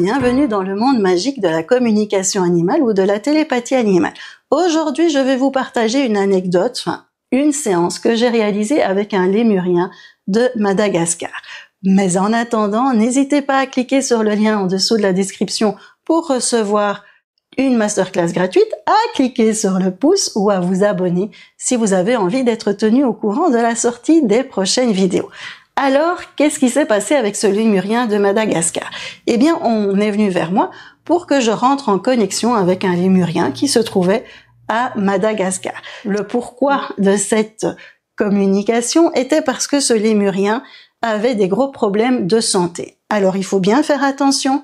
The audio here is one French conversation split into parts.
bienvenue dans le monde magique de la communication animale ou de la télépathie animale. Aujourd'hui, je vais vous partager une anecdote, une séance que j'ai réalisée avec un lémurien de Madagascar. Mais en attendant, n'hésitez pas à cliquer sur le lien en dessous de la description pour recevoir une masterclass gratuite, à cliquer sur le pouce ou à vous abonner si vous avez envie d'être tenu au courant de la sortie des prochaines vidéos. Alors, qu'est-ce qui s'est passé avec ce lémurien de Madagascar? Eh bien, on est venu vers moi pour que je rentre en connexion avec un lémurien qui se trouvait à Madagascar. Le pourquoi de cette communication était parce que ce lémurien avait des gros problèmes de santé. Alors, il faut bien faire attention.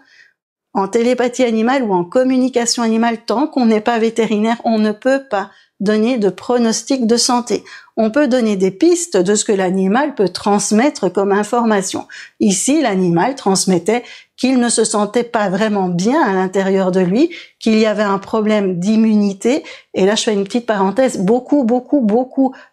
En télépathie animale ou en communication animale, tant qu'on n'est pas vétérinaire, on ne peut pas donner de pronostic de santé. On peut donner des pistes de ce que l'animal peut transmettre comme information. Ici, l'animal transmettait qu'il ne se sentait pas vraiment bien à l'intérieur de lui, qu'il y avait un problème d'immunité. Et là, je fais une petite parenthèse, beaucoup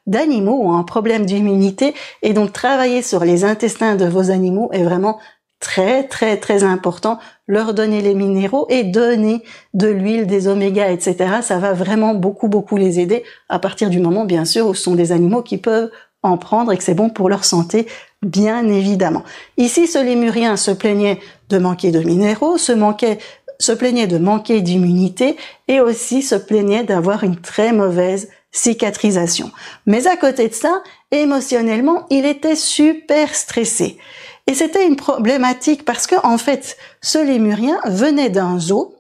d'animaux ont un problème d'immunité. Et donc, travailler sur les intestins de vos animaux est vraiment très important. Leur donner les minéraux et donner de l'huile, des oméga, etc. Ça va vraiment beaucoup les aider à partir du moment, bien sûr, où ce sont des animaux qui peuvent en prendre et que c'est bon pour leur santé, bien évidemment. Ici, ce lémurien se plaignait de manquer de minéraux, se plaignait de manquer d'immunité et aussi se plaignait d'avoir une très mauvaise cicatrisation. Mais à côté de ça, émotionnellement, il était super stressé. Et c'était une problématique parce que, en fait, ce lémurien venait d'un zoo.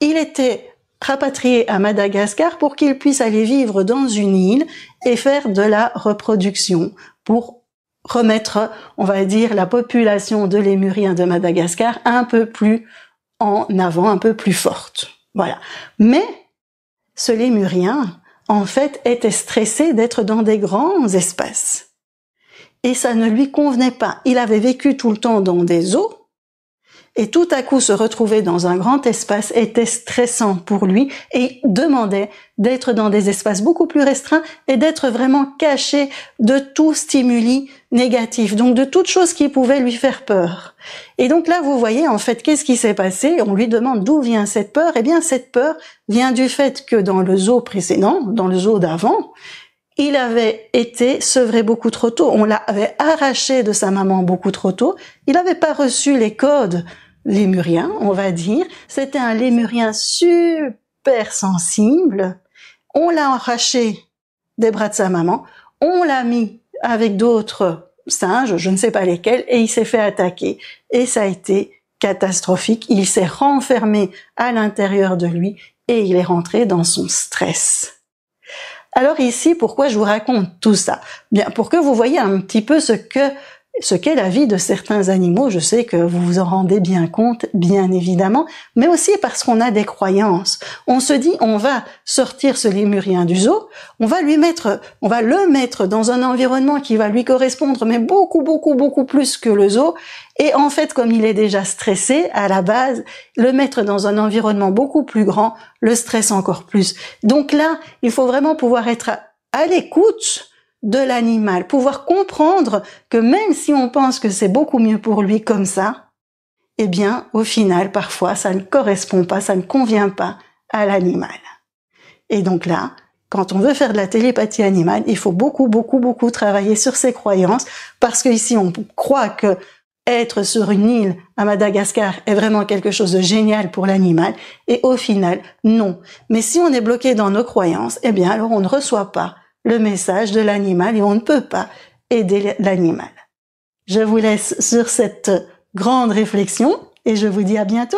Il était rapatrié à Madagascar pour qu'il puisse aller vivre dans une île et faire de la reproduction pour remettre, on va dire, la population de lémuriens de Madagascar un peu plus en avant, un peu plus forte. Voilà. Mais ce lémurien, en fait, était stressé d'être dans des grands espaces. Et ça ne lui convenait pas. Il avait vécu tout le temps dans des zoos, et tout à coup se retrouver dans un grand espace était stressant pour lui, et demandait d'être dans des espaces beaucoup plus restreints et d'être vraiment caché de tout stimuli négatif, donc de toute chose qui pouvait lui faire peur. Et donc là, vous voyez, en fait, qu'est-ce qui s'est passé? On lui demande d'où vient cette peur. Eh bien, cette peur vient du fait que dans le zoo précédent, dans le zoo d'avant, il avait été sevré beaucoup trop tôt. On l'avait arraché de sa maman beaucoup trop tôt. Il n'avait pas reçu les codes lémuriens, on va dire. C'était un lémurien super sensible. On l'a arraché des bras de sa maman. On l'a mis avec d'autres singes, je ne sais pas lesquels, et il s'est fait attaquer. Et ça a été catastrophique. Il s'est renfermé à l'intérieur de lui et il est rentré dans son stress. Alors ici, pourquoi je vous raconte tout ça? Bien, pour que vous voyez un petit peu ce qu'est la vie de certains animaux. Je sais que vous vous en rendez bien compte, bien évidemment, mais aussi parce qu'on a des croyances. On se dit, on va sortir ce lémurien du zoo, on va le mettre dans un environnement qui va lui correspondre, mais beaucoup plus que le zoo. Et en fait, comme il est déjà stressé à la base, le mettre dans un environnement beaucoup plus grand le stresse encore plus. Donc là, il faut vraiment pouvoir être à l'écoute de l'animal, pouvoir comprendre que même si on pense que c'est beaucoup mieux pour lui comme ça, eh bien, au final, parfois, ça ne correspond pas, ça ne convient pas à l'animal. Et donc là, quand on veut faire de la télépathie animale, il faut beaucoup travailler sur ses croyances, parce que ici, on croit que être sur une île à Madagascar est vraiment quelque chose de génial pour l'animal, et au final, non. Mais si on est bloqué dans nos croyances, eh bien, alors on ne reçoit pas le message de l'animal et on ne peut pas aider l'animal. Je vous laisse sur cette grande réflexion et je vous dis à bientôt.